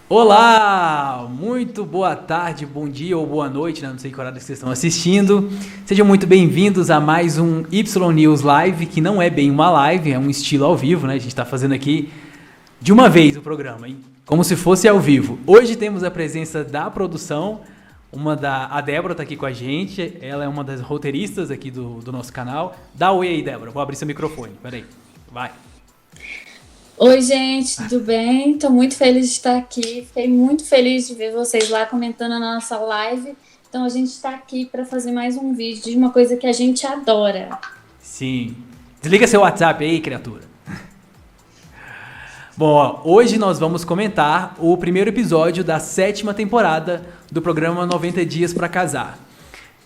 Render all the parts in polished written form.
Olá! Muito boa tarde, bom dia ou boa noite, né? Não sei que horário que vocês estão assistindo. Sejam muito bem-vindos a mais um Y News Live, que não é bem uma live, é um estilo ao vivo, né? A gente está fazendo aqui de uma vez o programa, hein? Como se fosse ao vivo. Hoje temos a presença da produção, a Débora está aqui com a gente, ela é uma das roteiristas aqui do nosso canal. Dá oi aí, Débora, vou abrir seu microfone, peraí, vai. Oi, gente, tudo bem? Estou muito feliz de estar aqui. Fiquei muito feliz de ver vocês lá comentando a nossa live. Então, a gente está aqui para fazer mais um vídeo de uma coisa que a gente adora. Sim. Desliga seu WhatsApp aí, criatura. Bom, ó, hoje nós vamos comentar o primeiro episódio da 7ª temporada do programa 90 Dias para Casar.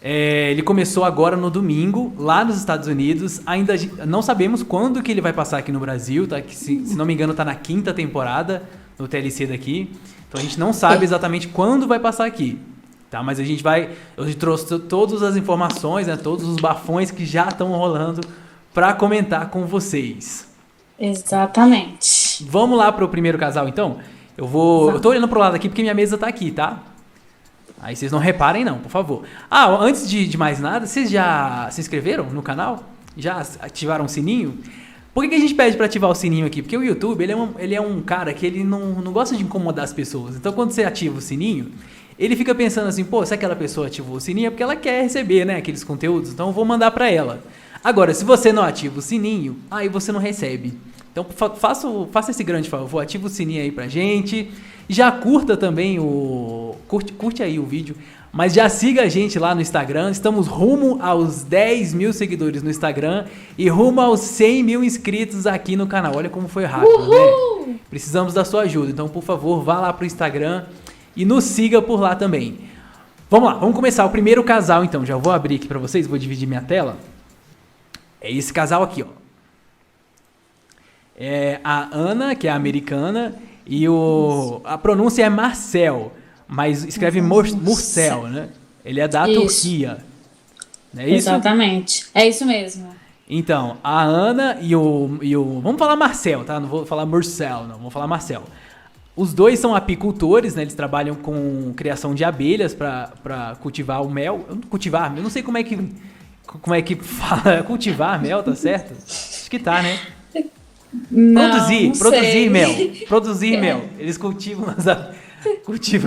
Ele começou agora no domingo, lá nos Estados Unidos. Ainda não sabemos quando que ele vai passar aqui no Brasil, tá? Que se não me engano está na 5ª temporada no TLC daqui. Então a gente não sabe exatamente quando vai passar aqui, tá? Mas eu trouxe todas as informações, né? Todos os bafões que já estão rolando para comentar com vocês. Exatamente. Vamos lá para o primeiro casal, então? Eu tô olhando pro lado aqui porque minha mesa tá aqui, tá? Aí vocês não reparem não, por favor. Antes de mais nada, vocês já se inscreveram no canal? Já ativaram o sininho? Por que a gente pede para ativar o sininho aqui? Porque o YouTube, ele é um cara que ele não gosta de incomodar as pessoas. Então, quando você ativa o sininho, ele fica pensando assim, pô, se aquela pessoa ativou o sininho é porque ela quer receber, né, aqueles conteúdos, então eu vou mandar para ela. Agora, se você não ativa o sininho, aí você não recebe. Então, faça esse grande favor, ativa o sininho aí pra gente. Já curta também curte aí o vídeo, mas já siga a gente lá no Instagram. Estamos rumo aos 10 mil seguidores no Instagram e rumo aos 100 mil inscritos aqui no canal. Olha como foi rápido, Uhul! né? Precisamos da sua ajuda, então por favor vá lá pro Instagram e nos siga por lá também. Vamos lá, vamos começar o primeiro casal então. Já vou abrir aqui pra vocês, vou dividir minha tela. É esse casal aqui, ó. É a Ana, que é a americana, e a pronúncia é Marcel, mas escreve Murcel, né? Ele é da Turquia. Não é isso? Exatamente. É isso mesmo. Então, a Ana e o... Vamos falar Marcel, tá? Não vou falar Murcel, não. Vou falar Marcel. Os dois são apicultores, né? Eles trabalham com criação de abelhas para cultivar o mel. Eu não sei como é que fala. Cultivar mel, tá certo? Acho que tá, né? Produzir mel. Produzir mel. Eles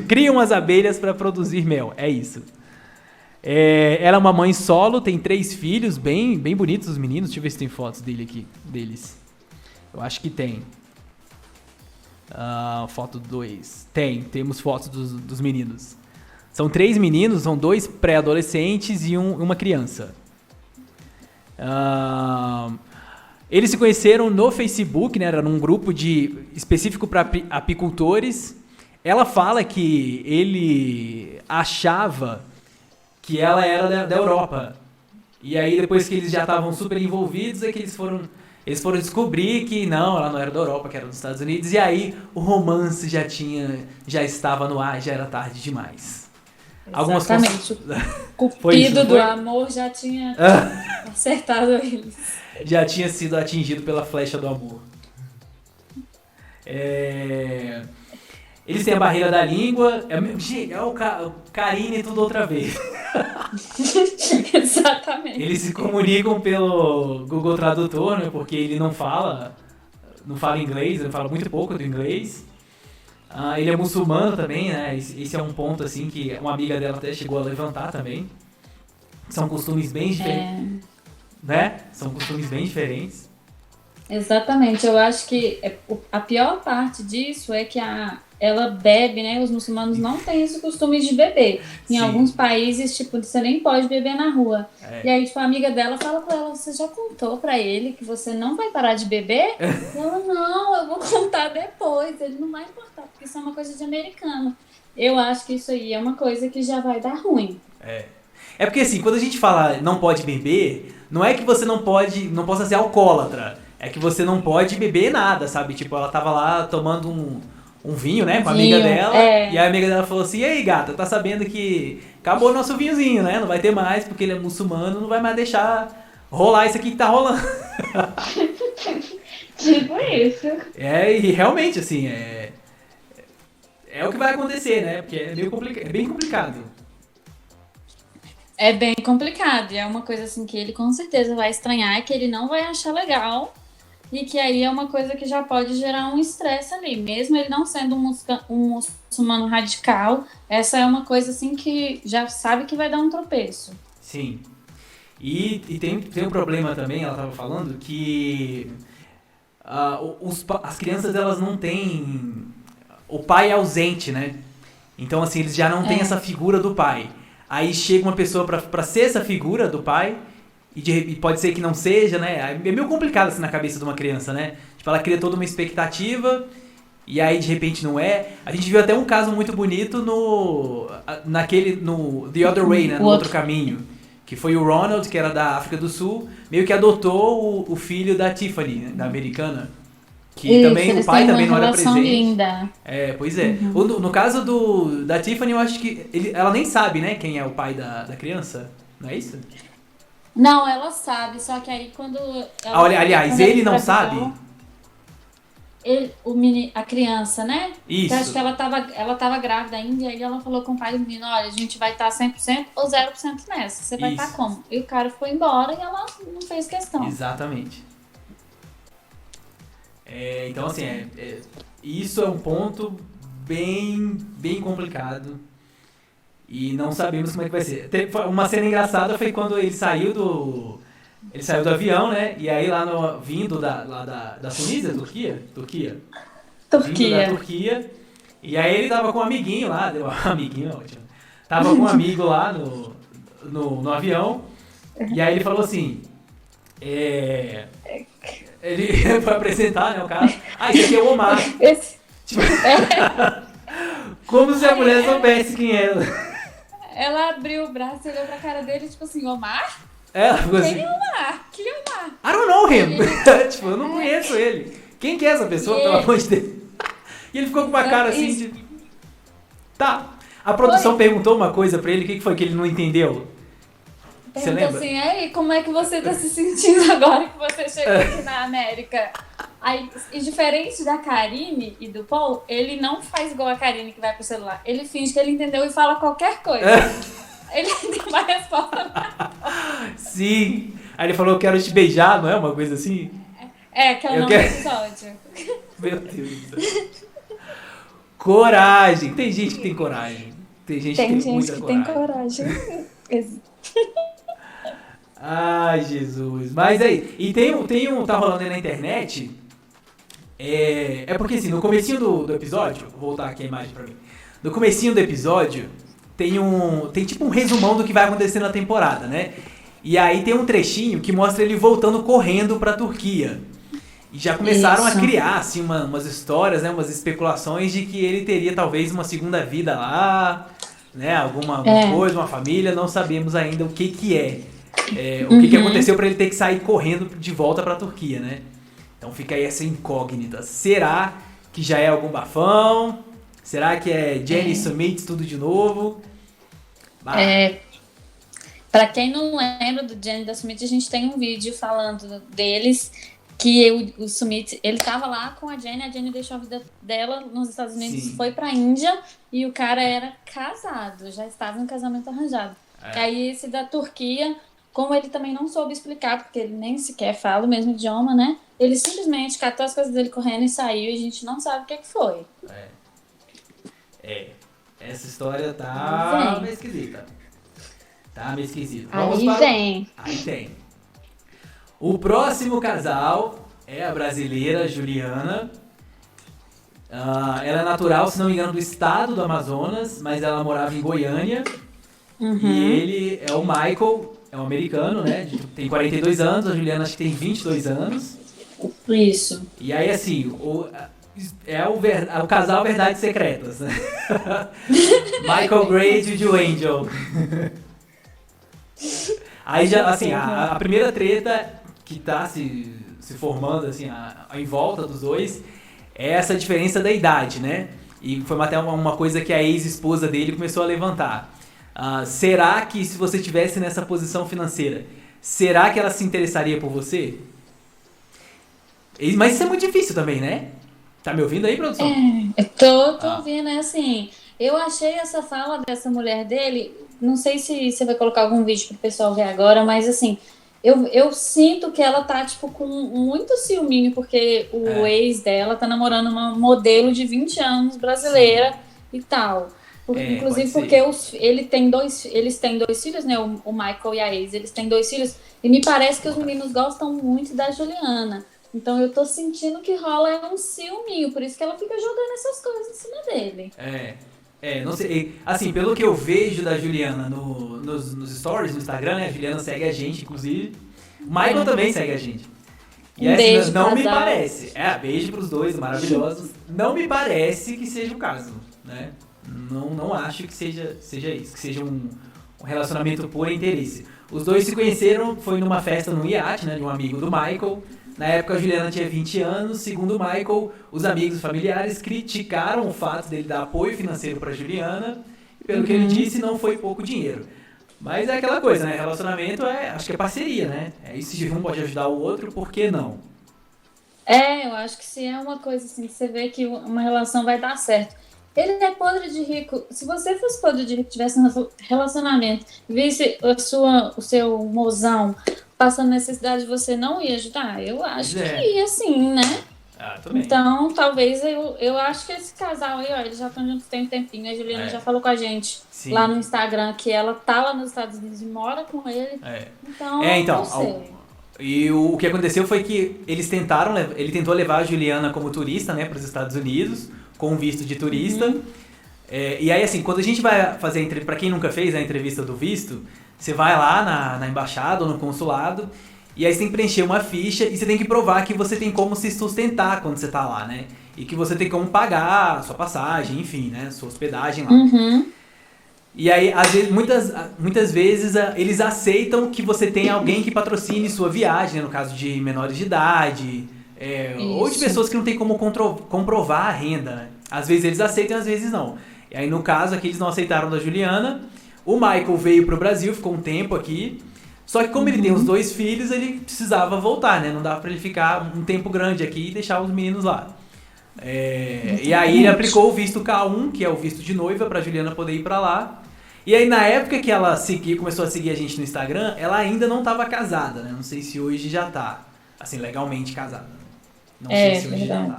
criam as abelhas para produzir mel. É isso. Ela é uma mãe solo, tem 3 filhos, bem bonitos os meninos. Deixa eu ver se tem fotos deles. Eu acho que tem. Foto 2. Temos fotos dos meninos. São 3 meninos, são 2 pré-adolescentes e uma criança. Eles se conheceram no Facebook, né? Era num grupo específico para apicultores. Ela fala que ele achava que ela era da Europa. E aí, depois que eles já estavam super envolvidos, é que eles foram descobrir que não, ela não era da Europa, que era dos Estados Unidos. E aí, o romance já estava no ar, já era tarde demais. Exatamente. O cupido do amor já tinha acertado eles. Já tinha sido atingido pela flecha do amor. Eles têm a barreira da língua. É o Karine tudo outra vez. Exatamente. Eles se comunicam pelo Google Tradutor, né? Porque ele não fala inglês, ele fala muito pouco do inglês. Ele é muçulmano também, né? Esse é um ponto assim que uma amiga dela até chegou a levantar também. São costumes bem diferentes. Né? São costumes bem diferentes. Exatamente. Eu acho que a pior parte disso é que ela bebe, né? Os muçulmanos não têm esse costume de beber. Em alguns países, tipo, você nem pode beber na rua. E aí, tipo, a amiga dela fala pra ela, você já contou pra ele que você não vai parar de beber? E ela, não, eu vou contar depois. Ele não vai importar, porque isso é uma coisa de americano. Eu acho que isso aí é uma coisa que já vai dar ruim. É porque assim, quando a gente fala não pode beber, não é que você não possa ser alcoólatra. É que você não pode beber nada, sabe? Tipo, ela tava lá tomando um vinho, né, com a amiga dela. E a amiga dela falou assim, e aí, gata, tá sabendo que acabou o nosso vinhozinho, né? Não vai ter mais, porque ele é muçulmano, não vai mais deixar rolar isso aqui que tá rolando. Tipo isso. E realmente, assim, é o que vai acontecer, né? Porque é bem complicado. É bem complicado, e é uma coisa assim que ele com certeza vai estranhar, que ele não vai achar legal, e que aí é uma coisa que já pode gerar um estresse ali. Mesmo ele não sendo um muçulmano radical, essa é uma coisa assim que já sabe que vai dar um tropeço. Sim. E tem um problema também, ela estava falando, que as crianças elas não têm... O pai é ausente, né? Então, assim, eles já não têm essa figura do pai. Aí chega uma pessoa pra ser essa figura do pai, e pode ser que não seja, né? É meio complicado assim na cabeça de uma criança, né? Tipo, ela cria toda uma expectativa, e aí de repente não é. A gente viu até um caso muito bonito no The Other Way, né? No Outro Caminho. Que foi o Ronald, que era da África do Sul, meio que adotou o filho da Tiffany, né? Da americana. Que isso, também o pai também não era presente. Linda. Pois é. Uhum. No caso da Tiffany, eu acho que ela nem sabe, né, quem é o pai da criança. Não é isso? Não, ela sabe, só que aí quando... aliás, ele não sabe? A criança, né? Isso. Eu acho que ela tava grávida ainda, e aí ela falou com o pai do menino, olha, a gente vai estar 100% ou 0% nessa. Você vai estar como? E o cara foi embora e ela não fez questão. Exatamente. Então, assim, isso é um ponto bem, bem complicado e não sabemos como é que vai ser. Uma cena engraçada foi quando ele saiu do avião, né? E aí vindo da Tunísia, Turquia. Vindo da Turquia. E aí ele tava com um amiguinho lá, ótimo. Tava com um amigo lá no avião. E aí ele falou assim, ele foi apresentar, né, o cara. Esse aqui é o Omar. Tipo, como se a mulher soubesse quem era. Ela abriu o braço e olhou pra cara dele, tipo assim, Omar? Ela ficou assim, quem é Omar? Quem é Omar? I don't know him. Tipo, eu não conheço ele. Quem que é essa pessoa, pelo amor de Deus? E ele ficou com uma cara assim de... Tá. A produção perguntou uma coisa pra ele, o que foi que ele não entendeu? Você lembra? Assim, aí, como é que você tá se sentindo agora que você chegou aqui na América? Aí, e diferente da Karine e do Paul, ele não faz igual a Karine que vai pro celular. Ele finge que ele entendeu e fala qualquer coisa. Ele tem uma resposta pra... Sim. Aí ele falou, eu quero te beijar, não é uma coisa assim? Que é o nome do episódio. Meu Deus do céu. Coragem. Tem gente que tem coragem. Tem gente que tem muita coragem. Tem coragem. Ai, Jesus. Mas aí, e tem tá rolando aí na internet, porque assim, no comecinho do episódio, vou voltar aqui a imagem pra mim, no comecinho do episódio, tem tipo um resumão do que vai acontecer na temporada, né? E aí tem um trechinho que mostra ele voltando correndo pra Turquia. E já começaram a criar, assim, umas histórias, né, umas especulações de que ele teria talvez uma segunda vida lá, né, alguma coisa, uma família, não sabemos ainda o que é. O que aconteceu para ele ter que sair correndo de volta para a Turquia, né? Então fica aí essa incógnita. Será que já é algum bafão? Será que é Jenny Sumit tudo de novo? Para quem não lembra do Jenny da Sumit, a gente tem um vídeo falando deles, que o Sumit, ele tava lá com a Jenny deixou a vida dela nos Estados Unidos, foi pra Índia, e o cara era casado, já estava em casamento arranjado. Aí esse da Turquia, como ele também não soube explicar, porque ele nem sequer fala o mesmo idioma, né? Ele simplesmente catou as coisas dele correndo e saiu, e a gente não sabe o que foi. Essa história tá meio esquisita. Aí tem. O próximo casal é a brasileira Juliana. Ela é natural, se não me engano, do estado do Amazonas, mas ela morava em Goiânia. E ele é o Michael, é um americano, né? Tem 42 anos, a Juliana acho que tem 22 anos. Isso. E aí, assim, o casal Verdades Secretas, né? Michael Grade e Joe Angel. Aí já, assim, a primeira treta que tá se formando, assim, em volta dos dois, é essa diferença da idade, né? E foi até uma coisa que a ex-esposa dele começou a levantar. Será que se você estivesse nessa posição financeira, será que ela se interessaria por você? Mas isso é muito difícil também, né? Tá me ouvindo aí, produção? Eu tô ouvindo, é assim, eu achei essa fala dessa mulher dele, não sei se você vai colocar algum vídeo pro pessoal ver agora, mas assim, eu sinto que ela tá, tipo, com muito ciúminho, porque o ex dela tá namorando uma modelo de 20 anos, brasileira e tal. Inclusive porque eles têm dois filhos, né? O Michael e a ex, eles têm dois filhos, e me parece que os meninos gostam muito da Juliana. Então eu tô sentindo que rola um ciúminho, por isso que ela fica jogando essas coisas em cima dele. Não sei. Assim, pelo que eu vejo da Juliana nos stories no Instagram, né? A Juliana segue a gente, inclusive. O Michael também segue a gente. E Beijo, não me casal. parece. Beijo pros dois, maravilhosos. Não me parece que seja o caso, né? Não acho que seja isso, que seja um relacionamento por interesse. Os dois se conheceram, foi numa festa no iate, né? De um amigo do Michael. Na época a Juliana tinha 20 anos, segundo o Michael, os amigos e familiares criticaram o fato dele dar apoio financeiro para Juliana, e pelo que ele disse, não foi pouco dinheiro. Mas é aquela coisa, né? Relacionamento acho que é parceria, né? Se um pode ajudar o outro, por que não? Eu acho que se é uma coisa assim, que você vê que uma relação vai dar certo. Ele é podre de rico. Se você fosse podre de rico, tivesse um relacionamento, visse o seu mozão passando necessidade, você não ia ajudar? Eu acho que ia sim, né? Então, talvez eu acho que esse casal aí, ó, eles já estão juntos tem um tempinho. A Juliana já falou com a gente lá no Instagram que ela tá lá nos Estados Unidos e mora com ele. Então, não sei. E o que aconteceu foi que ele tentou levar a Juliana como turista, né, para os Estados Unidos, com visto de turista. E aí, assim, quando a gente vai fazer, para quem nunca fez a entrevista do visto, você vai lá na embaixada ou no consulado, e aí você tem que preencher uma ficha e você tem que provar que você tem como se sustentar quando você tá lá, né? E que você tem como pagar a sua passagem, enfim, né? Sua hospedagem lá. E aí, às vezes, muitas vezes, eles aceitam que você tenha alguém que patrocine sua viagem, né? No caso de menores de idade, ou de pessoas que não tem como comprovar a renda, né? Às vezes eles aceitam, às vezes não. E aí, no caso, aqui eles não aceitaram da Juliana. O Michael veio pro Brasil, ficou um tempo aqui. Só que como ele tem os dois filhos, ele precisava voltar, né? Não dava pra ele ficar um tempo grande aqui e deixar os meninos lá. E aí ele aplicou o visto K1, que é o visto de noiva, pra Juliana poder ir pra lá. E aí na época que ela começou a seguir a gente no Instagram, ela ainda não estava casada, né? Não sei se hoje já tá, assim, legalmente casada. Não sei se hoje já tá.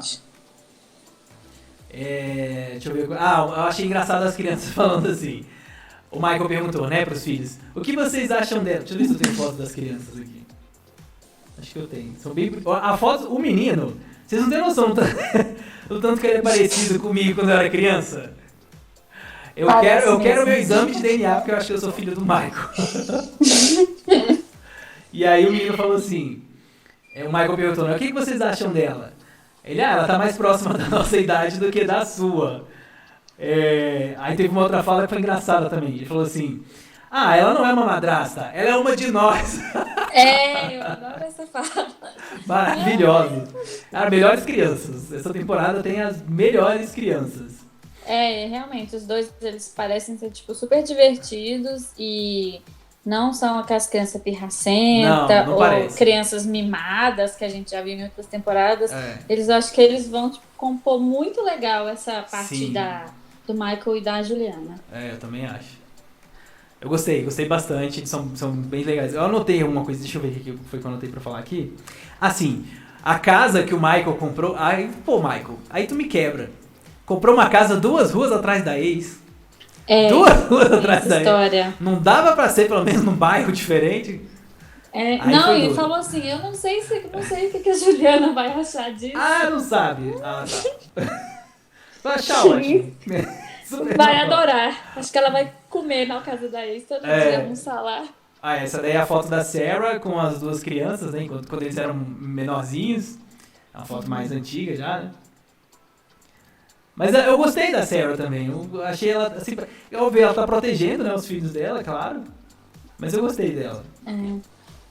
Deixa eu ver. Eu achei engraçado as crianças falando assim. O Michael perguntou, né, pros filhos, o que vocês acham dela? Deixa eu ver se eu tenho foto das crianças aqui. Acho que eu tenho. São bem... A foto, o menino, vocês não têm noção do tanto que ele é parecido comigo quando eu era criança. Eu quero meu exame de DNA porque eu acho que eu sou filho do Michael. E aí o menino falou assim, o Michael perguntou, o que vocês acham dela? Ele, ela tá mais próxima da nossa idade do que da sua. Aí teve uma outra fala que foi engraçada também. Ele falou assim, ela não é uma madrasta, ela é uma de nós. Eu adoro essa fala. Maravilhosa. Melhores crianças. Essa temporada tem as melhores crianças. Realmente, os dois, eles parecem ser, tipo, super divertidos e não são aquelas crianças pirracentas ou parece. Crianças mimadas que a gente já viu em outras temporadas. Eu acho que eles vão, tipo, compor muito legal essa parte do Michael e da Juliana. Eu também acho. Eu gostei bastante, são bem legais. Eu anotei uma coisa, deixa eu ver o que foi que eu anotei pra falar aqui. Assim, a casa que o Michael comprou, Michael, aí tu me quebra. Comprou uma casa 2 ruas atrás da ex. 2 ruas atrás da ex. Não dava pra ser pelo menos num bairro diferente? Ele falou assim, eu não sei o que a Juliana vai achar disso. Não sabe? Tá. Vai achar ótimo. Vai adorar. Acho que ela vai comer na casa da ex todo dia, almoçar lá. Essa daí é a foto da Sarah com as duas crianças, né? Quando eles eram menorzinhos. É uma foto mais antiga já, né? Mas eu gostei da Sarah também. Eu achei ela, assim, ela tá protegendo, né, os filhos dela, claro. Mas eu gostei dela.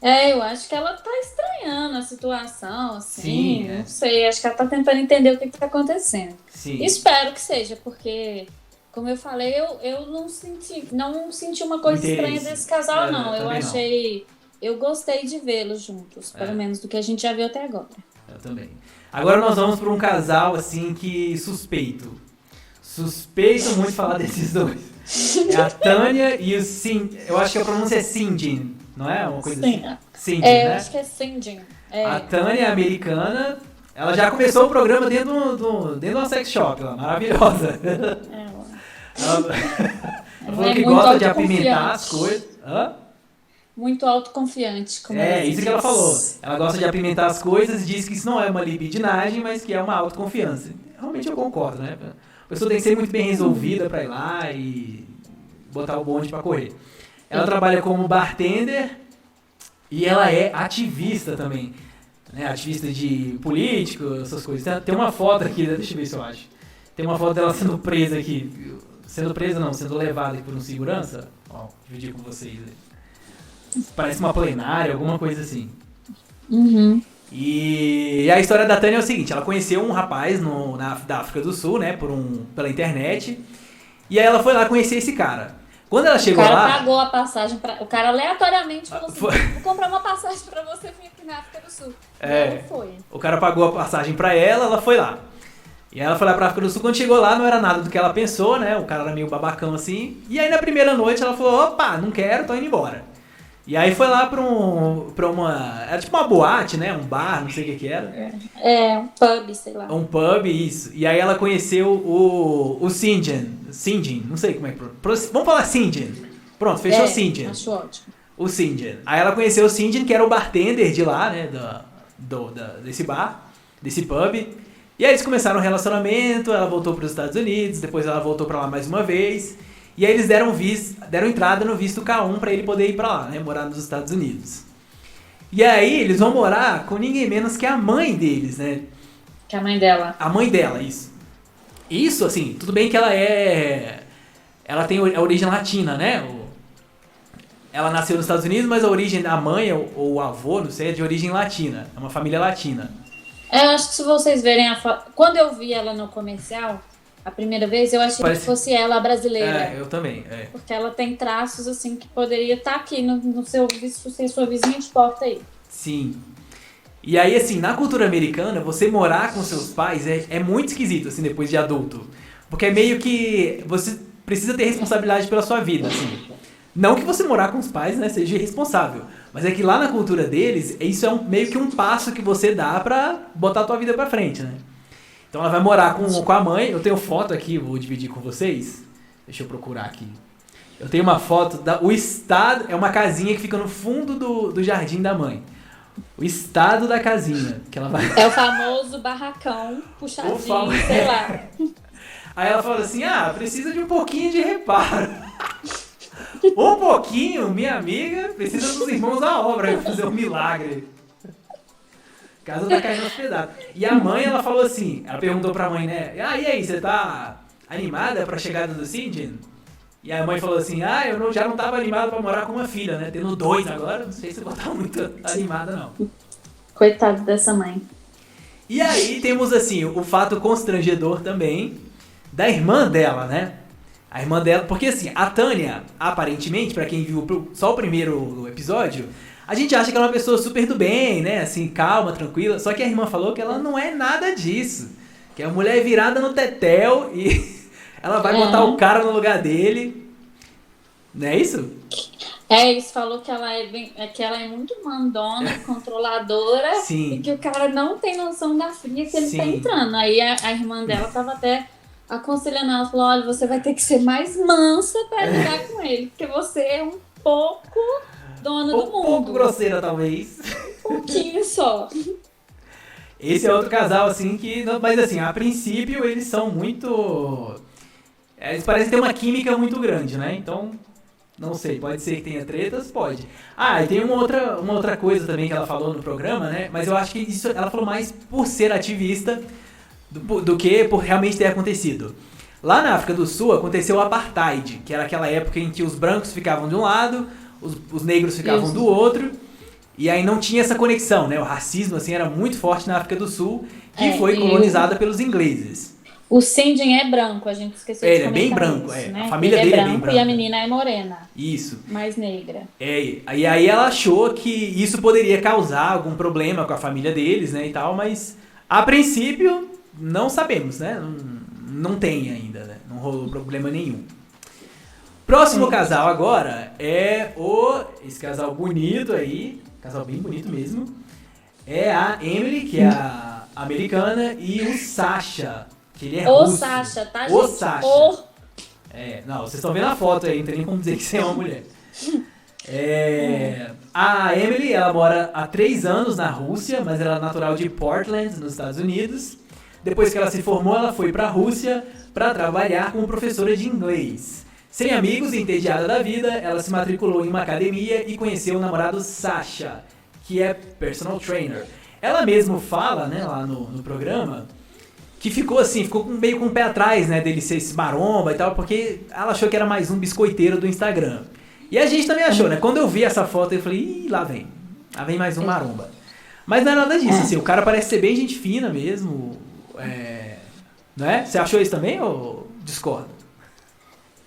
Eu acho que ela tá estranhando a situação, assim. Não sei, acho que ela tá tentando entender o que tá acontecendo. Sim. Espero que seja, porque, como eu falei, eu não senti uma coisa estranha desse casal, não. Eu gostei de vê-los juntos, pelo menos do que a gente já viu até agora. Eu também. Agora nós vamos para um casal, assim, que suspeito muito de falar desses dois. É a Tânia e o eu acho que a pronúncia é Sinjin, não é? Uma coisa Sim. assim. Sinjin, né? né? Acho que é Sinjin. A Tânia é americana, ela já começou o programa dentro de uma sex shop, lá, maravilhosa. Ela falou que gosta de apimentar as coisas. Hã? Muito autoconfiante. Isso que ela falou. Ela gosta de apimentar as coisas e diz que isso não é uma libidinagem, mas que é uma autoconfiança. Realmente eu concordo, né? A pessoa tem que ser muito bem resolvida pra ir lá e botar o bonde pra correr. Ela trabalha como bartender e ela é ativista também. Né? Ativista de político, essas coisas. Tem uma foto aqui, deixa eu ver se eu acho. Tem uma foto dela sendo presa aqui. Sendo presa não, sendo levada aqui por um segurança. Ó, dividir com vocês. Parece uma plenária, alguma coisa assim. Uhum. E a história da Tânia é o seguinte, ela conheceu um rapaz da África do Sul, né, pela internet, e aí ela foi lá conhecer esse cara. Quando ela chegou lá... O cara pagou a passagem, o cara aleatoriamente falou assim, vou comprar uma passagem pra você vir aqui na África do Sul. E ela foi. O cara pagou a passagem pra ela foi lá. E aí ela foi lá pra África do Sul, quando chegou lá não era nada do que ela pensou, né, o cara era meio babacão assim, e aí na primeira noite ela falou, opa, não quero, tô indo embora. E aí foi lá pra uma... Era tipo uma boate, né? Um bar, não sei o que era. Um pub, sei lá. Um pub, isso. E aí ela conheceu o Sinjin. Sinjin, não sei como é que... Vamos falar Sinjin. Pronto, fechou Sinjin. Acho ótimo. O Sinjin. Aí ela conheceu o Sinjin, que era o bartender de lá, né? Desse bar, desse pub. E aí eles começaram um relacionamento, ela voltou para os Estados Unidos, depois ela voltou para lá mais uma vez... E aí eles deram entrada no visto K1 pra ele poder ir pra lá, né? Morar nos Estados Unidos. E aí eles vão morar com ninguém menos que a mãe deles, né? Que é a mãe dela. A mãe dela, isso. Isso, assim, tudo bem que ela tem a origem latina, né? Ela nasceu nos Estados Unidos, mas a origem da mãe ou o avô, não sei, é de origem latina. É uma família latina. Eu acho que se vocês verem quando eu vi ela no comercial... A primeira vez eu achei que fosse ela a brasileira. Eu também. Porque ela tem traços assim que poderia estar aqui no seu sua vizinha de porta aí. Sim. E aí, assim, na cultura americana, você morar com seus pais é muito esquisito, assim, depois de adulto. Porque é meio que você precisa ter responsabilidade pela sua vida, assim. Não que você morar com os pais, né, seja irresponsável. Mas é que lá na cultura deles, isso é meio que um passo que você dá pra botar a tua vida pra frente, né? Então ela vai morar com a mãe. Eu tenho foto aqui, vou dividir com vocês. Deixa eu procurar aqui. Eu tenho uma foto o estado. É uma casinha que fica no fundo do jardim da mãe. O estado da casinha que ela vai. É o famoso barracão puxadinho, sei lá. Aí ela fala assim, precisa de um pouquinho de reparo. Um pouquinho, minha amiga, precisa dos irmãos da obra pra fazer um milagre. A casa tá caindo aos pedaços. E a mãe, ela falou assim, ela perguntou pra mãe, né? E aí, você tá animada pra chegada do Sinjin? E a mãe falou assim, eu já não tava animada pra morar com uma filha, né? Tendo 2 agora, não sei se eu vou estar muito animada, não. Coitado dessa mãe. E aí temos, assim, o fato constrangedor também da irmã dela, né? A irmã dela, porque assim, a Tânia, aparentemente, pra quem viu só o primeiro episódio... A gente acha que ela é uma pessoa super do bem, né? Assim, calma, tranquila. Só que a irmã falou que ela não é nada disso. Que a mulher é virada no tetel e ela vai botar o cara no lugar dele. Não é isso? Isso falou que ela é muito mandona, controladora. Sim. E que o cara não tem noção da fria que ele tá entrando. Aí a irmã dela tava até aconselhando ela, falou, olha, você vai ter que ser mais mansa pra lidar com ele, porque você é um pouco... dona do mundo. Um pouco grosseira, talvez. Um pouquinho só. Esse é outro casal, assim, que... Mas, assim, a princípio, eles são muito... Eles parecem ter uma química muito grande, né? Então, não sei, pode ser que tenha tretas? Pode. E tem uma outra coisa também que ela falou no programa, né? Mas eu acho que isso ela falou mais por ser ativista do que por realmente ter acontecido. Lá na África do Sul, aconteceu o Apartheid, que era aquela época em que os brancos ficavam de um lado... Os negros ficavam do outro, e aí não tinha essa conexão, né? O racismo, assim, era muito forte na África do Sul, que foi colonizada pelos ingleses. O Sinding é branco, a gente esqueceu de Ele é bem comentar branco, isso, é. né? A família ele dele é é bem branco e a branca. menina é morena, Isso. mais negra. E aí ela achou que isso poderia causar algum problema com a família deles, né, e tal, mas a princípio não sabemos, né? Não tem ainda, né? Não rolou problema nenhum. Próximo casal agora é esse casal bonito aí, casal bem bonito mesmo, é a Emily, que é a americana, e o Sasha, que ele é russo. Sasha, tá, O gente? Sasha. Não, vocês estão vendo a foto aí, não tem nem como dizer que você é uma mulher. A Emily, ela mora há 3 anos na Rússia, mas ela é natural de Portland, nos Estados Unidos. Depois que ela se formou, ela foi para a Rússia para trabalhar como professora de inglês. Sem amigos e entediada da vida, ela se matriculou em uma academia e conheceu o namorado Sasha, que é personal trainer. Ela mesma fala, né, lá no programa, que ficou meio com o pé atrás, né, dele ser esse maromba e tal, porque ela achou que era mais um biscoiteiro do Instagram. E a gente também achou, né? Quando eu vi essa foto, eu falei, ih, lá vem mais um maromba. Mas não é nada disso, assim, o cara parece ser bem gente fina mesmo, não é? Você achou isso também ou discorda?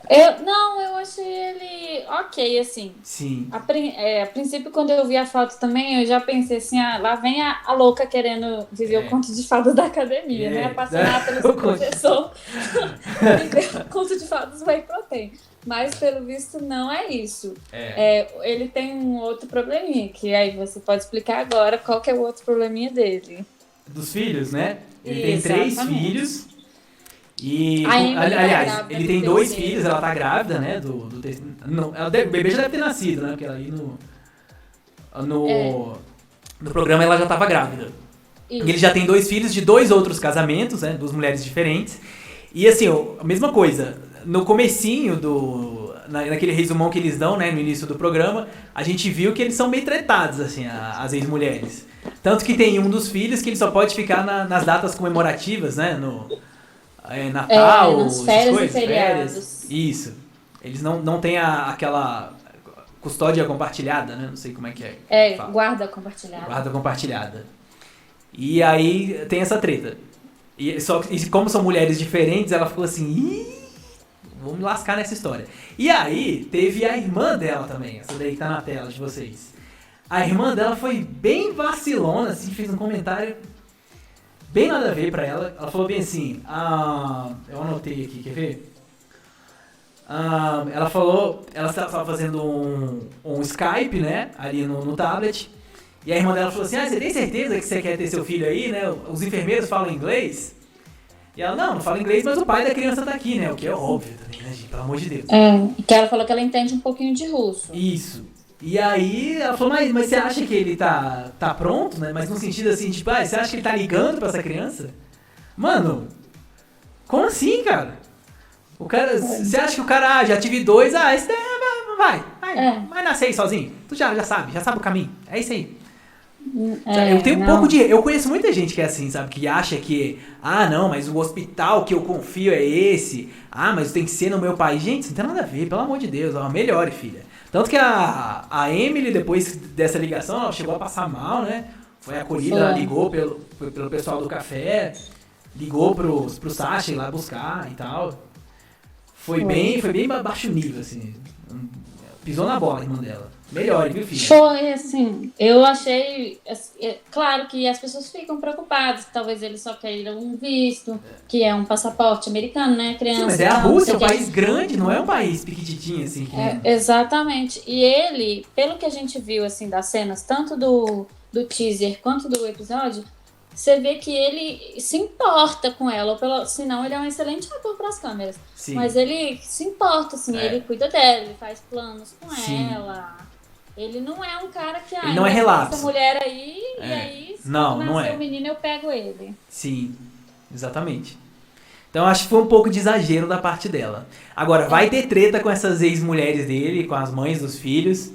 Eu achei ele ok, assim. Sim. A princípio, quando eu vi a foto também, eu já pensei assim, lá vem a louca querendo viver o conto de fadas da academia, né? Apaixonada pelo seu professor. Viver o conto de fadas do Whey Protein. Mas, pelo visto, não é isso. Ele tem um outro probleminha, que aí você pode explicar agora qual que é o outro probleminha dele. Dos filhos, né? Ele tem 3 filhos. E, aliás, ele tem 2 filhos, ela tá grávida, né? O bebê já deve ter nascido, né? Porque ela aí no programa ela já tava grávida. Isso. E ele já tem 2 filhos de 2 outros casamentos, né? 2 mulheres diferentes. E assim, a mesma coisa. No comecinho naquele resumão que eles dão, né? No início do programa, a gente viu que eles são meio tretados, assim, as ex-mulheres. Tanto que tem um dos filhos que ele só pode ficar nas datas comemorativas, né? Natal, nas férias coisas, e feriados. Isso. Eles não têm aquela custódia compartilhada, né? Não sei como é que é. Guarda compartilhada. Guarda compartilhada. E aí tem essa treta. E como são mulheres diferentes, ela ficou assim, ih, vou me lascar nessa história. E aí teve a irmã dela também, essa daí que tá na tela de vocês. A irmã dela foi bem vacilona, assim, fez um comentário bem nada a ver pra ela. Ela falou bem assim, eu anotei aqui, quer ver? Ela falou, ela estava fazendo um Skype, né, ali no tablet, e a irmã dela falou assim, você tem certeza que você quer ter seu filho aí, né, os enfermeiros falam inglês? E ela, não fala inglês, mas o pai da criança tá aqui, né, o que é óbvio também, né, gente, pelo amor de Deus. Que ela falou que ela entende um pouquinho de russo. Isso. E aí ela falou, mas você acha que ele tá pronto, né? Mas no sentido assim, tipo, você acha que ele tá ligando pra essa criança? Mano, como assim, cara? O cara, você acha que o cara, já tive 2, esse daí vai nascer aí sozinho. Tu já sabe o caminho. É isso aí. Eu tenho eu conheço muita gente que é assim, sabe? Que acha que, não, mas o hospital que eu confio é esse. Mas tem que ser no meu país. Gente, isso não tem nada a ver, pelo amor de Deus. Melhore, filha. Tanto que a Emily, depois dessa ligação, ela chegou a passar mal, né? Foi acolhida, ela ligou pelo pessoal do café, ligou pro Sasha ir lá buscar e tal. Foi bem baixo nível, assim. Pisou na bola, a irmã dela. Melhor, viu, filho? Foi, assim, eu achei... Claro que as pessoas ficam preocupadas, que talvez eles só queiram um visto, que é um passaporte americano, né, criança. Sim, mas é a Rússia, é um país grande, não é um país pequititinho, assim. Exatamente. E ele, pelo que a gente viu, assim, das cenas, tanto do teaser quanto do episódio, você vê que ele se importa com ela, senão ele é um excelente ator para as câmeras. Sim. Mas ele se importa, assim, ele cuida dela, ele faz planos com ela. Ele não é um cara que ele não é relapso. Essa mulher aí, e aí, se nascer o menino, eu pego ele. Sim, exatamente. Então acho que foi um pouco de exagero da parte dela. Agora, vai ter treta com essas ex-mulheres dele, com as mães dos filhos,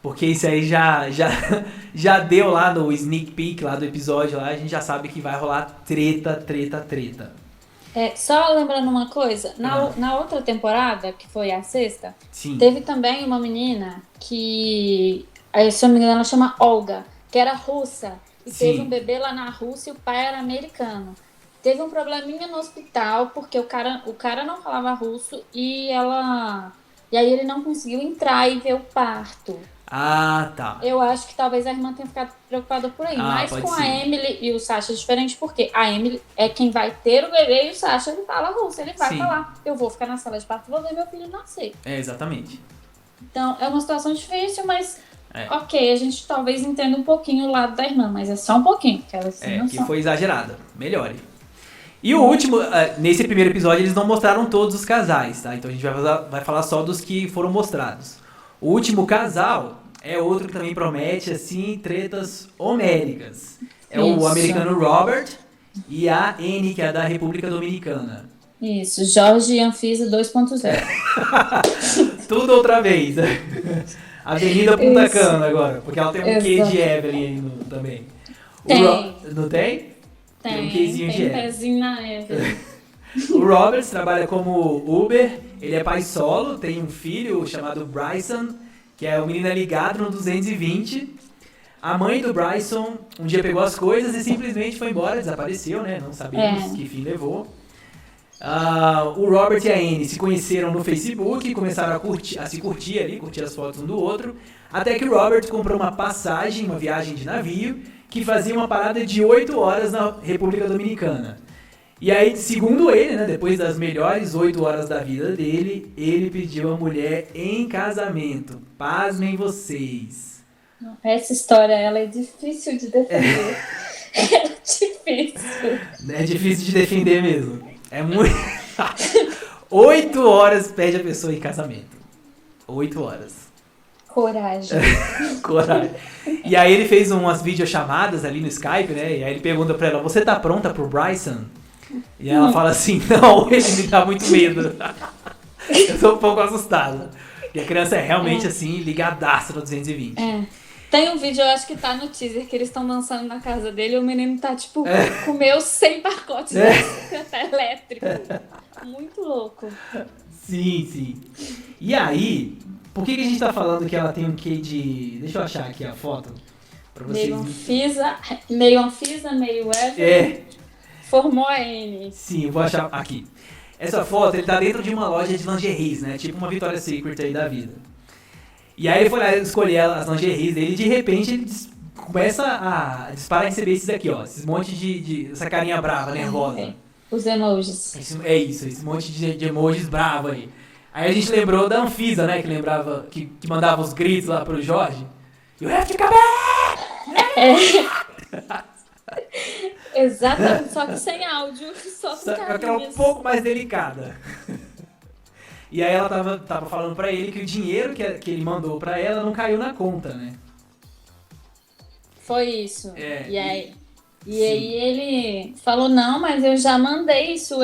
porque isso aí já deu lá no sneak peek lá do episódio, lá, a gente já sabe que vai rolar treta. Só lembrando uma coisa, na outra temporada, que foi a 6ª, Sim. Teve também uma menina que, se eu não me engano, ela chama Olga, que era russa, e teve um bebê lá na Rússia e o pai era americano. teve um probleminha no hospital, porque o cara não falava russo e aí ele não conseguiu entrar e ver o parto. Ah, tá. Eu acho que talvez a irmã tenha ficado preocupada por aí. Mas pode com ser. a Emily e o Sasha é diferente, porque a Emily é quem vai ter o bebê e o Sasha ele fala russo. Ele vai Sim. falar, eu vou ficar na sala de parto e vou ver meu filho nascer. Exatamente. Então, é uma situação difícil, mas É. ok, a gente talvez entenda um pouquinho o lado da irmã, mas é só um pouquinho, porque ela sem Que noção. foi exagerada. Melhore. E o último, nesse primeiro episódio, eles não mostraram todos os casais, tá? Então a gente vai falar só dos que foram mostrados. O último casal é outro que também promete, assim, tretas homéricas. É o Isso. americano Robert e a Annie, que é da República Dominicana. Isso, Jorge e Anfisa 2.0. Tudo outra vez. Avenida Punta Isso. Cana agora, porque ela tem um quê Exato. de Evelyn aí também. Tem. Não tem? Tem um quezinho de um Evelyn. pezinho na Evelyn. O Robert trabalha como Uber, ele é pai solo, tem um filho chamado Bryson, que é um menino ligado no 220. A mãe do Bryson um dia pegou as coisas e simplesmente foi embora, desapareceu, né? Não sabemos que fim levou. O Robert e a Annie se conheceram no Facebook, começaram a se curtir ali, curtir as fotos um do outro, até que o Robert comprou uma passagem, uma viagem de navio, que fazia uma parada de 8 horas na República Dominicana. E aí, segundo ele, né, depois das melhores 8 horas da vida dele, ele pediu a mulher em casamento. Pasmem vocês. Essa história, ela é difícil de defender. É difícil. É difícil de defender mesmo. É muito... 8 horas pede a pessoa em casamento. 8 horas. Coragem. Coragem. E aí ele fez umas videochamadas ali no Skype, né? E aí ele pergunta pra ela, você tá pronta pro Bryson? E ela fala assim, não, ele me dá muito medo. Eu tô um pouco assustada. E a criança é realmente assim, ligadaça no 220. Tem um vídeo, eu acho que tá no teaser, que eles estão dançando na casa dele e o menino tá, tipo, comeu 100 pacotes de bicicleta elétrico. Muito louco. Sim, sim. E aí, por que a gente tá falando que ela tem um quê de... Deixa eu achar aqui a foto. Pra vocês... Meio Anfisa, meio Evelyn. Formou a Annie. Sim, eu vou achar aqui. Essa foto, ele tá dentro de uma loja de lingeries, né? Tipo uma Victoria's Secret aí da vida. E aí ele foi lá escolher as lingeries dele e de repente ele começa a disparar e receber esses aqui, ó. Esses monte de essa carinha brava, nervosa. Os emojis. Esse monte de emojis bravo aí. Aí a gente lembrou da Anfisa, né? Que lembrava, que mandava os gritos lá pro Jorge. You have to come back! Exatamente, só que sem áudio, só com Aquela carinhas. um pouco mais delicada. E aí ela tava falando pra ele que o dinheiro que ele mandou pra ela não caiu na conta, né? Foi isso. E aí ele falou, não, mas eu já mandei isso.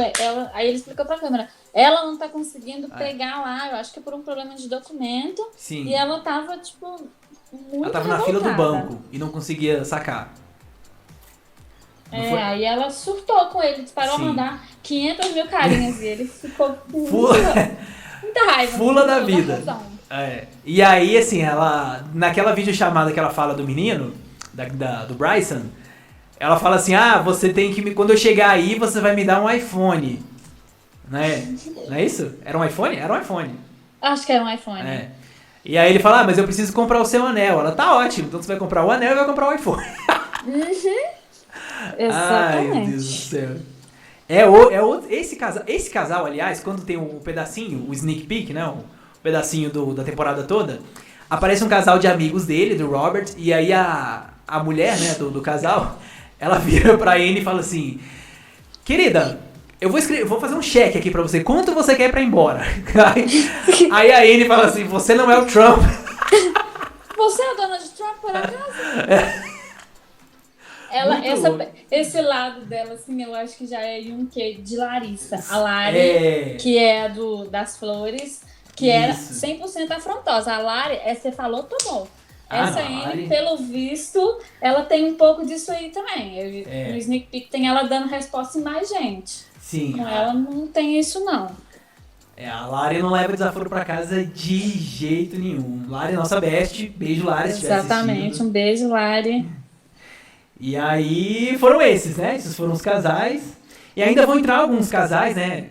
Aí ele explicou pra câmera, ela não tá conseguindo pegar lá, eu acho que é por um problema de documento. Sim. E ela tava, tipo, muito Ela tava revoltada. na fila do banco e não conseguia sacar. Aí ela surtou com ele, disparou a mandar 500 mil carinhas e ele ficou com muita raiva. Fula da vida. E aí, assim, ela... Naquela videochamada que ela fala do menino, do Bryson, ela fala assim, você tem que quando eu chegar aí, você vai me dar um iPhone. Né? Não é isso? Era um iPhone? Era um iPhone. Acho que era um iPhone. E aí ele fala, mas eu preciso comprar o seu anel. Ela, tá ótimo, então você vai comprar o anel e vai comprar o iPhone. Exatamente. Ai, meu Deus do céu. Esse casal, aliás, quando tem o pedacinho, o sneak peek, né? O pedacinho da temporada toda, aparece um casal de amigos dele, do Robert, e aí a mulher, né, do casal, ela vira pra Annie e fala assim, querida, eu vou fazer um cheque aqui pra você, quanto você quer pra ir embora? Aí a Annie fala assim, você não é o Trump. Você é a dona de Trump, por acaso? Esse lado dela, assim, eu acho que já é um quê de Larissa. A Lari, que é a das flores, que era 100% afrontosa. A Lari, você falou, tomou. Essa Annie, pelo visto, ela tem um pouco disso aí também. No Sneak Peek tem ela dando resposta em mais gente. Sim. Com ela não tem isso, não. A Lari não leva desaforo pra casa de jeito nenhum. Lari é nossa best. Beijo, Lari, se estiver assistindo. Exatamente, um beijo, Lari. E aí foram esses, né? Esses foram os casais. E ainda vão entrar alguns casais, né?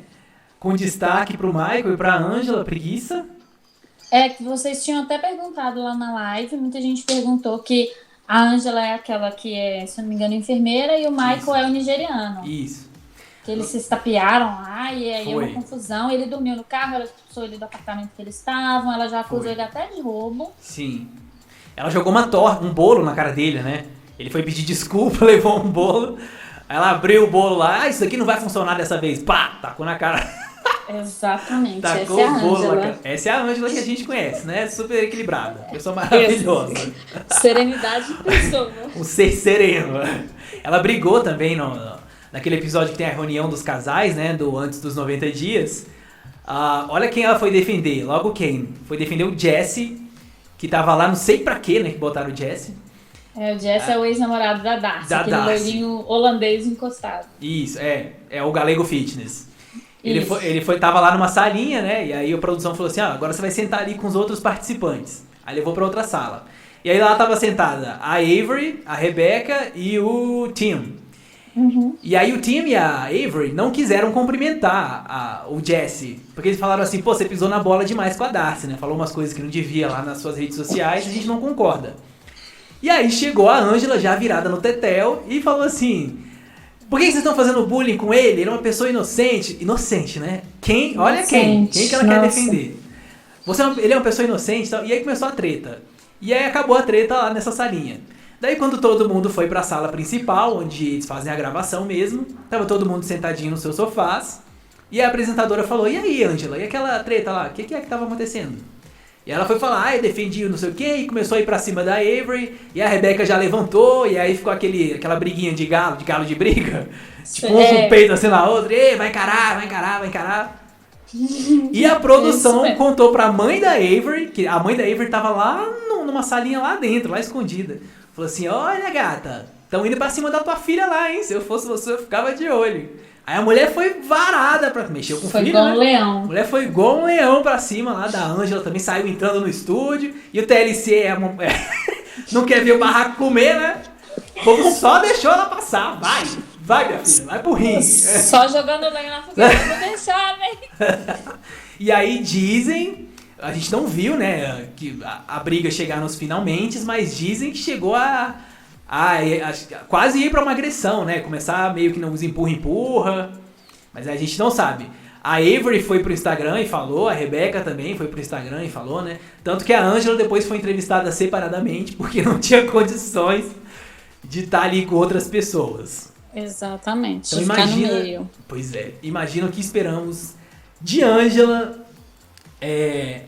Com destaque pro Michael e pra Ângela, preguiça. Que vocês tinham até perguntado lá na live, muita gente perguntou que a Ângela é aquela que é, se eu não me engano, enfermeira e o Michael Isso. é o nigeriano. Isso. Que eles se estapearam lá e aí é Foi. uma confusão. Ele dormiu no carro, ela expulsou ele do apartamento que eles estavam, ela já acusou Foi. ele até de roubo. Sim. Ela jogou um bolo na cara dele, né? Ele foi pedir desculpa, levou um bolo. Aí ela abriu o bolo lá, isso aqui não vai funcionar dessa vez. Pá, tacou na cara. Exatamente, Tacou essa é a o bolo na Ângela. cara. Essa é a Ângela que a gente conhece, né? Super equilibrada. Pessoa maravilhosa. Serenidade de pessoa. Um ser sereno. Ela brigou também naquele episódio que tem a reunião dos casais, né? Antes dos 90 dias. Olha quem ela foi defender. Logo quem? Foi defender o Jesse, que tava lá, não sei pra quê, né? Que botaram o Jesse. O Jesse é o ex-namorado da Darcy, aquele loirinho holandês encostado. Isso, é o Galego Fitness. Ele tava lá numa salinha, né? E aí a produção falou assim, agora você vai sentar ali com os outros participantes. Aí levou pra outra sala. E aí lá tava sentada a Avery, a Rebecca e o Tim. Uhum. E aí o Tim e a Avery não quiseram cumprimentar o Jesse. Porque eles falaram assim, pô, você pisou na bola demais com a Darcy, né? Falou umas coisas que não devia lá nas suas redes sociais e a gente não concorda. E aí chegou a Ângela já virada no tetel e falou assim, por que vocês estão fazendo bullying com ele? Ele é uma pessoa inocente. Inocente, né? Olha quem que ela quer defender? Ele é uma pessoa inocente e tal. E aí começou a treta. E aí acabou a treta lá nessa salinha. Daí quando todo mundo foi pra sala principal, onde eles fazem a gravação mesmo, tava todo mundo sentadinho nos seus sofás, e a apresentadora falou, e aí, Ângela, e aquela treta lá, o que é que tava acontecendo? E ela foi falar, eu defendi o não sei o que, e começou a ir pra cima da Avery, e a Rebecca já levantou, e aí ficou aquela briguinha de galo de briga, tipo um com o peito assim na outra, e vai encarar. E a produção contou pra mãe da Avery, que a mãe da Avery tava lá numa salinha lá dentro, lá escondida. Falou assim, olha gata, estão indo pra cima da tua filha lá, hein? Se eu fosse você, eu ficava de olho. Aí a mulher foi varada, mexeu com o filho, foi igual né? um leão. A mulher foi igual um leão pra cima lá da Ângela, também saiu entrando no estúdio. E o TLC não quer ver o barraco comer, né? O povo só deixou ela passar. Vai minha filha, vai pro ringue. Só jogando lenha na fogueira, não deixar, né? E aí dizem... A gente não viu, né, que a briga chegar nos finalmente, mas dizem que chegou a quase ir pra uma agressão, né? Começar meio que nos empurra. Mas a gente não sabe. A Avery foi pro Instagram e falou, a Rebecca também foi pro Instagram e falou, né? Tanto que a Ângela depois foi entrevistada separadamente, porque não tinha condições de estar ali com outras pessoas. Exatamente, então, ficar no meio. Pois é, imagina o que esperamos de Ângela...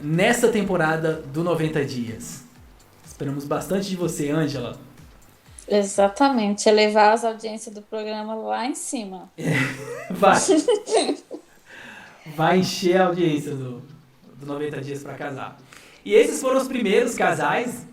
nessa temporada do 90 Dias. Esperamos bastante de você, Ângela. Exatamente, elevar as audiências do programa lá em cima. Vai encher a audiência do 90 Dias pra Casar. E esses foram os primeiros casais.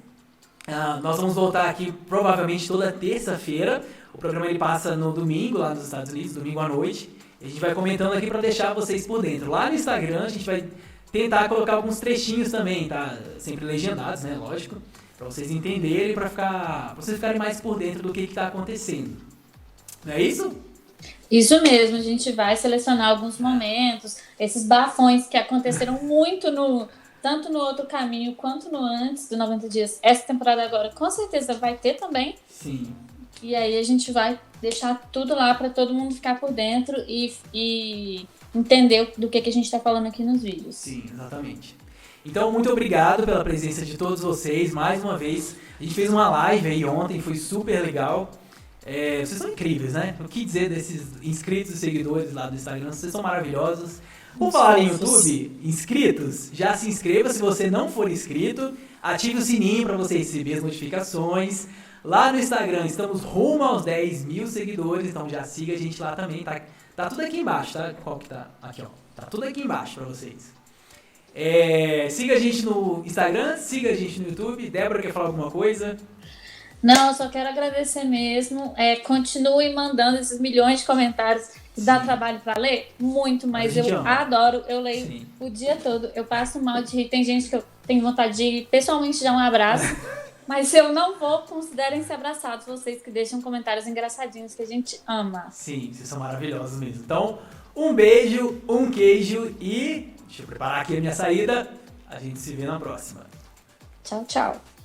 Nós vamos voltar aqui provavelmente toda terça-feira. O programa ele passa no domingo lá nos Estados Unidos, domingo à noite. E a gente vai comentando aqui pra deixar vocês por dentro. Lá no Instagram a gente vai tentar colocar alguns trechinhos também, tá? Sempre legendados, né? Lógico. Pra vocês entenderem, pra vocês ficarem mais por dentro do que tá acontecendo. Não é isso? Isso mesmo, a gente vai selecionar alguns momentos, esses bafões que aconteceram muito tanto no Outro Caminho quanto no Antes do 90 Dias. Essa temporada agora com certeza vai ter também. Sim. E aí a gente vai deixar tudo lá pra todo mundo ficar por dentro e entender do que a gente tá falando aqui nos vídeos. Sim, exatamente. Então, muito obrigado pela presença de todos vocês, mais uma vez. A gente fez uma live aí ontem, foi super legal. Vocês são incríveis, né? O que dizer desses inscritos e seguidores lá do Instagram? Vocês são maravilhosos. Por falar em YouTube, inscritos, já se inscreva se você não for inscrito. Ative o sininho para você receber as notificações. Lá no Instagram, estamos rumo aos 10 mil seguidores, então já siga a gente lá também, tá? Tá tudo aqui embaixo, tá? Qual que tá? Aqui, ó. Tá tudo aqui embaixo pra vocês. Siga a gente no Instagram, siga a gente no YouTube. Débora, quer falar alguma coisa? Não, eu só quero agradecer mesmo. Continue mandando esses milhões de comentários. Dá trabalho pra ler? Muito, mas eu adoro. Eu leio o dia todo. Eu passo mal de rir. Tem gente que eu tenho vontade de pessoalmente dar um abraço. Mas se eu não vou, considerem-se abraçados, vocês que deixam comentários engraçadinhos que a gente ama. Sim, vocês são maravilhosos mesmo. Então, um beijo, um queijo e deixa eu preparar aqui a minha saída. A gente se vê na próxima. Tchau, tchau.